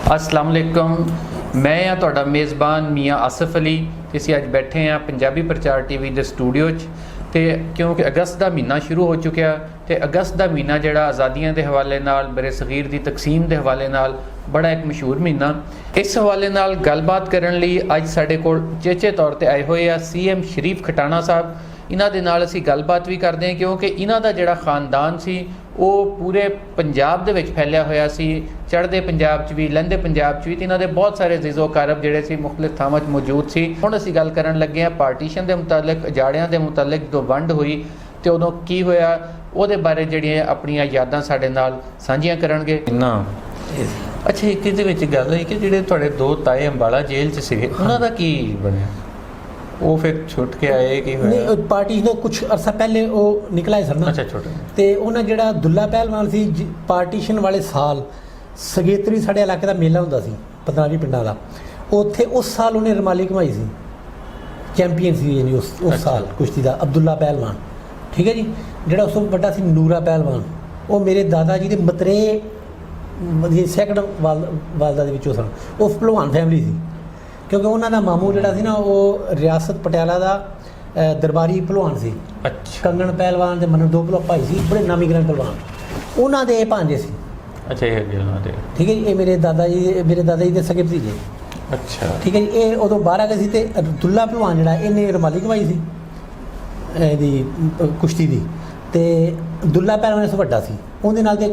अस्सलाम वालेकुम। मैं हाँ तुहाडा मेज़बान मियाँ आसिफ अली ते असीं अज बैठे हैं पंजाबी प्रचार टीवी के स्टूडियो ते क्योंकि अगस्त का महीना शुरू हो चुकिया तो अगस्त का महीना जिहड़ा आज़ादियां के हवाले नाल बरे सगीर की तकसीम के हवाले नाल बड़ा एक मशहूर महीना। इस हवाले नाल गलबात करन लई अज साडे कोल चेचे तौर पर आए हुए आ CM शरीफ खटाना साहब। इन्हां दे नाल असीं गलबात भी करते हैं क्योंकि इन्हां दा जिहड़ा खानदान सी वो पूरे पंजाब दे विच फैलिया होया सी, चढ़दे पंजाब च भी लहंदे पंजाब च भी। इन्हां दे बहुत सारे ज़ीज़ो कारब जिहड़े सी मुख्तलिफ थावां च मौजूद सी। हुण असीं गल करन लगे हां पार्टीशन दे मुतालिक, अजाड़ियां दे मुतालिक जो वंड हुई ते उदों की होया ਉਹਦੇ ਬਾਰੇ ਜਿਹੜੀਆਂ ਆਪਣੀਆਂ ਯਾਦਾਂ ਸਾਡੇ ਨਾਲ ਸਾਂਝੀਆਂ ਕਰਨਗੇ ਨਾ। ਅੱਛਾ, ਇੱਕ ਇਹਦੇ ਵਿੱਚ ਗੱਲ ਹੈ ਕਿ ਜਿਹੜੇ ਤੁਹਾਡੇ ਦੋ ਤਾਏ ਅੰਬਾਲਾ ਜੇਲ੍ਹ 'ਚ ਸੀਗੇ ਉਹਨਾਂ ਦਾ ਕੀ ਬਣਿਆ? ਉਹ ਫਿਰ ਛੁੱਟ ਕੇ ਆਏ ਕਿ ਨਹੀਂ, ਪਾਰਟੀ ਤੋਂ ਕੁਝ ਅਰਸਾ ਪਹਿਲੇ ਉਹ ਨਿਕਲਾ ਸਨ ਨਾ। ਅੱਛਾ, ਛੋਟੇ ਤੇ ਉਹਨਾਂ ਜਿਹੜਾ ਦੁੱਲਾ ਪਹਿਲਵਾਨ ਸੀ ਪਾਰਟੀਸ਼ਨ ਵਾਲੇ ਸਾਲ ਸਗੇਤਰੀ ਸਾਡੇ ਇਲਾਕੇ ਦਾ ਮੇਲਾ ਹੁੰਦਾ ਸੀ 15-20 ਪਿੰਡਾਂ ਦਾ, ਉੱਥੇ ਉਸ ਸਾਲ ਉਹਨੇ ਰਮਾਲੀ ਕਮਾਈ ਸੀ, ਚੈਂਪੀਅਨ ਸੀ ਯਾਨੀ ਉਸ ਸਾਲ ਕੁਸ਼ਤੀ ਦਾ ਅਬਦੁੱਲਾ ਪਹਿਲਵਾਨ। ਠੀਕ ਹੈ ਜੀ। ਜਿਹੜਾ ਉਸ ਤੋਂ ਵੱਡਾ ਸੀ ਨੂਰਾ ਪਹਿਲਵਾਨ, ਉਹ ਮੇਰੇ ਦਾਦਾ ਜੀ ਦੇ ਮਤਰੇ ਸੈਕੰਡ ਵਾਲਦਾ ਦੇ ਵਿੱਚੋਂ ਸਨ। ਉਹ ਭਲਵਾਨ ਫੈਮਿਲੀ ਸੀ ਕਿਉਂਕਿ ਉਹਨਾਂ ਦਾ ਮਾਮੂ ਜਿਹੜਾ ਸੀ ਨਾ ਉਹ ਰਿਆਸਤ ਪਟਿਆਲਾ ਦਾ ਦਰਬਾਰੀ ਭਲਵਾਨ ਸੀ। ਅੱਛਾ। ਕੰਗਣ ਪਹਿਲਵਾਨ ਤੇ ਮਨਨ ਦੋ ਭਾਈ ਸੀ, ਬੜੇ ਨਾਮੀ ਗ੍ਰੰਥ ਭਲਵਾਨ। ਉਹਨਾਂ ਦੇ ਭਾਂਜੇ ਸੀ। ਅੱਛਾ, ਇਹ ਅੱਗੇ ਉਹਨਾਂ ਦੇ। ਠੀਕ ਹੈ ਜੀ। ਇਹ ਮੇਰੇ ਦਾਦਾ ਜੀ ਦੇ ਸਕੇ ਭਤੀਜੇ। ਅੱਛਾ। ਠੀਕ ਹੈ ਜੀ। ਇਹ ਉਦੋਂ ਬਾਹਰ ਆ ਗਏ ਸੀ ਤੇ ਅਬਦੁੱਲਾ ਭਲਵਾਨ ਜਿਹੜਾ ਇਹਨੇ ਰੁਮਾਲੀ ਕਮਾਈ ਸੀ ਇਹਦੀ ਕੁਸ਼ਤੀ ਦੀ, ਤੇ ਦੁੱਲਾ ਪਹਿਲਵਾਨ ਇਸ ਵੱਡਾ ਸੀ। ਉਹਦੇ ਨਾਲ ਤੇ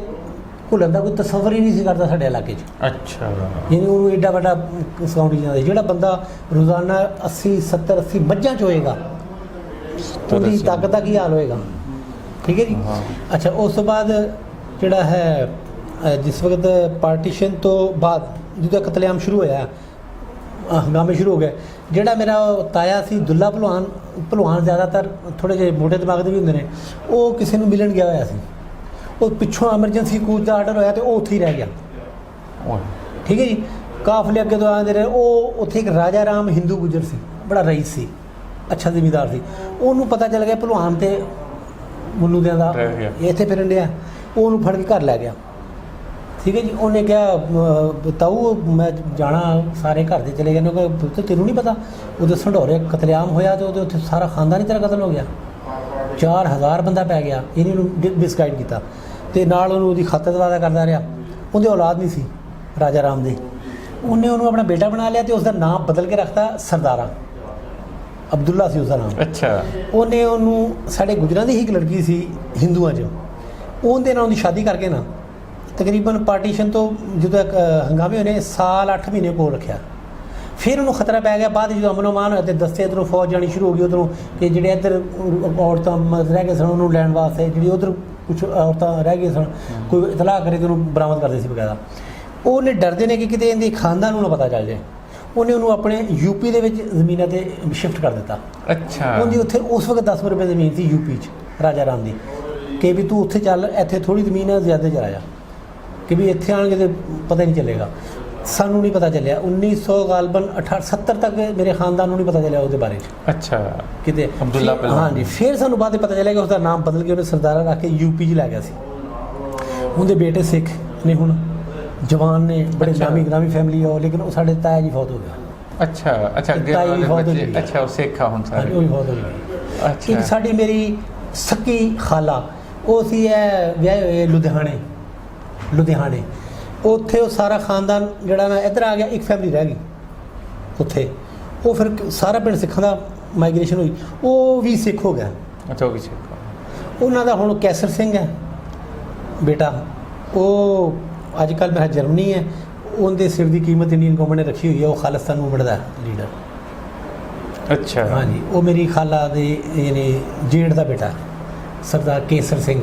ਭੁੱਲਣ ਦਾ ਕੋਈ ਤਸੱਵਰ ਹੀ ਨਹੀਂ ਸੀ ਕਰਦਾ ਸਾਡੇ ਇਲਾਕੇ 'ਚ। ਅੱਛਾ। ਯਾਨੀ ਉਹਨੂੰ ਐਡਾ ਵੱਡਾ ਸਕਾਊਂਟ ਜਾਂਦਾ ਸੀ। ਜਿਹੜਾ ਬੰਦਾ ਰੋਜ਼ਾਨਾ 80-70-80 ਮੱਝਾਂ 'ਚ ਹੋਏਗਾ ਉਹਦੀ ਤਾਕਤ ਦਾ ਕੀ ਹਾਲ ਹੋਏਗਾ। ਠੀਕ ਹੈ ਜੀ। ਅੱਛਾ, ਉਸ ਤੋਂ ਬਾਅਦ ਜਿਹੜਾ ਹੈ ਜਿਸ ਵਕਤ ਪਾਰਟੀਸ਼ਨ ਤੋਂ ਬਾਅਦ ਜਦੋਂ ਕਤਲੇਆਮ ਸ਼ੁਰੂ ਹੋਇਆ, ਹੰਗਾਮੇ ਸ਼ੁਰੂ ਹੋ ਗਏ, ਜਿਹੜਾ ਮੇਰਾ ਤਾਇਆ ਸੀ ਦੁੱਲਾ ਭਲਵਾਨ ਜ਼ਿਆਦਾਤਰ ਥੋੜ੍ਹੇ ਜਿਹੇ ਮੋਟੇ ਦਿਮਾਗ ਦੇ ਵੀ ਹੁੰਦੇ ਨੇ, ਉਹ ਕਿਸੇ ਨੂੰ ਮਿਲਣ ਗਿਆ ਹੋਇਆ ਸੀ। ਉਹ ਪਿੱਛੋਂ ਐਮਰਜੈਂਸੀ ਕੂਚ ਦਾ ਆਰਡਰ ਹੋਇਆ ਤੇ ਉਹ ਉੱਥੇ ਹੀ ਰਹਿ ਗਿਆ। ਠੀਕ ਹੈ ਜੀ। ਕਾਫਲੇ ਅੱਗੇ ਤੋਂ ਆਉਂਦੇ ਰਹੇ। ਉਹ ਉੱਥੇ ਇੱਕ ਰਾਜਾ ਰਾਮ ਹਿੰਦੂ ਗੁੱਜਰ ਸੀ, ਬੜਾ ਰਈਸ ਸੀ, ਅੱਛਾ ਜ਼ਿਮੀਂਦਾਰ ਸੀ। ਉਹਨੂੰ ਪਤਾ ਚੱਲ ਗਿਆ ਭਲਵਾਨ ਤੇ ਮੁੰਨੂਦਿਆਂ ਦਾ ਇੱਥੇ ਫਿਰਨ ਡਿਆ, ਉਹਨੂੰ ਫੜ ਕੇ ਘਰ ਲੈ ਗਿਆ। ਠੀਕ ਹੈ ਜੀ। ਉਹਨੇ ਕਿਹਾ ਤਾਊ ਮੈਂ ਜਾਣਾ, ਸਾਰੇ ਘਰ ਦੇ ਚਲੇ ਗਏ ਨੇ। ਕਿ ਤੈਨੂੰ ਨਹੀਂ ਪਤਾ ਉਹਦੇ ਸੰਢੋਰੇ ਕਤਲੇਆਮ ਹੋਇਆ ਤੇ ਉਹਦੇ ਉੱਥੇ ਸਾਰਾ ਖਾਨਦਾਨ ਹੀ ਤੇਰਾ ਕਤਲ ਹੋ ਗਿਆ, 4000 ਬੰਦਾ ਪੈ ਗਿਆ। ਇਹਨੇ ਨੂੰ ਡਿਸਗਾਈਡ ਕੀਤਾ ਤੇ ਨਾਲ ਉਹਦੀ ਖਾਤਰ ਵਾਅਦਾ ਕਰਦਾ ਰਿਹਾ। ਉਹਦੇ ਔਲਾਦ ਨਹੀਂ ਸੀ ਰਾਜਾ ਰਾਮ ਦੇ। ਉਹਨੇ ਉਹਨੂੰ ਆਪਣਾ ਬੇਟਾ ਬਣਾ ਲਿਆ ਤੇ ਉਸਦਾ ਨਾਮ ਬਦਲ ਕੇ ਰੱਖਤਾ ਸਰਦਾਰਾ। ਅਬਦੁੱਲਾ ਸੀ ਉਸਦਾ ਨਾਮ। ਅੱਛਾ। ਉਹਨੇ ਉਹਨੂੰ ਸਾਡੇ ਗੁਜਰਾਂ ਦੀ ਹੀ ਇੱਕ ਲੜਕੀ ਸੀ ਹਿੰਦੂਆਂ 'ਚ, ਉਹਦੇ ਨਾਲ ਉਹਦੀ ਸ਼ਾਦੀ ਕਰਕੇ ਨਾ ਤਕਰੀਬਨ ਪਾਰਟੀਸ਼ਨ ਤੋਂ ਜਦੋਂ ਹੰਗਾਮੇ ਹੋਏ ਸਾਲ 8 ਮਹੀਨੇ ਕੋਲ ਰੱਖਿਆ। ਫਿਰ ਉਹਨੂੰ ਖਤਰਾ ਪੈ ਗਿਆ। ਬਾਅਦ ਜਦੋਂ ਅਮਨ ਅਮਾਨ ਹੋਇਆ ਅਤੇ ਦਸਤੇ ਇੱਧਰੋਂ ਫੌਜ ਜਾਣੀ ਸ਼ੁਰੂ ਹੋ ਗਈ ਉੱਧਰੋਂ, ਕਿ ਜਿਹੜੇ ਇੱਧਰ ਔਰਤਾਂ ਰਹਿ ਗਏ ਸਨ ਉਹਨੂੰ ਲੈਣ ਵਾਸਤੇ, ਜਿਹੜੀ ਉੱਧਰ ਕੁਛ ਔਰਤਾਂ ਰਹਿ ਗਈਆਂ ਸਨ, ਕੋਈ ਇਤਲਾਹ ਕਰੇ ਤੇ ਉਹਨੂੰ ਬਰਾਮਦ ਕਰਦੇ ਸੀ ਬਕਾਇਦਾ। ਉਹਨੇ ਡਰਦੇ ਨੇ ਕਿ ਕਿਤੇ ਇਹਦੇ ਖਾਨਦਾਨ ਨੂੰ ਨਾ ਪਤਾ ਚੱਲ ਜਾਏ, ਉਹਨੇ ਉਹਨੂੰ ਆਪਣੇ UP ਦੇ ਵਿੱਚ ਜ਼ਮੀਨਾਂ 'ਤੇ ਸ਼ਿਫਟ ਕਰ ਦਿੱਤਾ। ਅੱਛਾ। ਉਹਦੀ ਉੱਥੇ ਉਸ ਵਕਤ 10 ਰੁਪਏ ਜ਼ਮੀਨ ਸੀ UP 'ਚ ਰਾਜਾ ਰਾਮ ਦੀ, ਕਿ ਵੀ ਤੂੰ ਉੱਥੇ ਚੱਲ, ਇੱਥੇ ਥੋੜ੍ਹੀ ਜ਼ਮੀਨ ਹੈ, ਜ਼ਿਆਦਾ ਚਲਾ ਜਾ, ਕਿ ਵੀ ਇੱਥੇ ਆਉਣਗੇ ਤਾਂ ਪਤਾ ਹੀ ਨਹੀਂ ਚੱਲੇਗਾ। ਸਾਨੂੰ ਨਹੀਂ ਪਤਾ ਚੱਲਿਆ 1970 ਤੱਕ ਮੇਰੇ ਖਾਨਦਾਨ ਨੂੰ ਨਹੀਂ ਪਤਾ ਚੱਲਿਆ ਉਹਦੇ ਬਾਰੇ 'ਚ। ਅੱਛਾ। ਕਿਤੇ ਅਬਦੁੱਲਾ ਪਹਿਲਵਾਨ। ਹਾਂਜੀ। ਫਿਰ ਸਾਨੂੰ ਬਾਅਦ ਪਤਾ ਚੱਲਿਆ ਕਿ ਉਸਦਾ ਨਾਮ ਬਦਲ ਕੇ ਉਹਨੇ ਸਰਦਾਰਾ ਰੱਖ ਕੇ UP 'ਚ ਲੈ ਗਿਆ ਸੀ। ਉਹਦੇ ਬੇਟੇ ਸਿੱਖ ਨੇ, ਹੁਣ ਜਵਾਨ ਨੇ, ਬੜੇ ਨਾਮੀ ਫੈਮਿਲੀ ਆ, ਲੇਕਿਨ ਉਹ ਸਾਡੇ ਤਾਇਆ ਜੀ ਫੌਤ ਹੋ ਗਿਆ। ਅੱਛਾ। ਅੱਛਾ। ਤਾਈ ਵੀ ਫੌਤ ਹੋ ਗਈ। ਅੱਛਾ, ਉਹ ਸਿੱਖ ਆ ਹੁਣ ਸਾਰੇ। ਉਹ ਵੀ ਫੌਤ ਹੋ ਗਈ। ਅੱਛਾ। ਇੱਕ ਸਾਡੀ ਮੇਰੀ ਸੱਕੀ ਖਾਲਾ, ਉਹ ਸੀ ਵਿਆਹੇ ਹੋਏ ਲੁਧਿਆਣੇ। ਉੱਥੇ ਉਹ ਸਾਰਾ ਖਾਨਦਾਨ ਜਿਹੜਾ ਨਾ ਇੱਧਰ ਆ ਗਿਆ, ਇੱਕ ਫੈਮਿਲੀ ਰਹਿ ਗਈ ਉੱਥੇ। ਉਹ ਫਿਰ ਸਾਰਾ ਪਿੰਡ ਸਿੱਖਾਂ ਦਾ ਮਾਈਗ੍ਰੇਸ਼ਨ ਹੋਈ, ਉਹ ਵੀ ਸਿੱਖ ਹੋ ਗਿਆ। ਅੱਛਾ, ਉਹ ਵੀ ਸਿੱਖ। ਉਹਨਾਂ ਦਾ ਹੁਣ ਕੈਸਰ ਸਿੰਘ ਹੈ ਬੇਟਾ, ਉਹ ਅੱਜ ਕੱਲ੍ਹ ਮੇਰਾ ਜਰਮਨੀ ਹੈ। ਉਹਦੇ ਸਿਰ ਦੀ ਕੀਮਤ ਇੰਡੀਅਨ ਗੌਰਮੈਂਟ ਨੇ ਰੱਖੀ ਹੋਈ ਹੈ। ਉਹ ਖਾਲਿਸਤਾਨ ਮੂਵਮੈਂਟ ਦਾ ਲੀਡਰ। ਅੱਛਾ। ਹਾਂਜੀ। ਉਹ ਮੇਰੀ ਖਾਲਾ ਦੇ ਯਾਨੀ ਜੇਠ ਦਾ ਬੇਟਾ ਸਰਦਾਰ ਕੇਸਰ ਸਿੰਘ।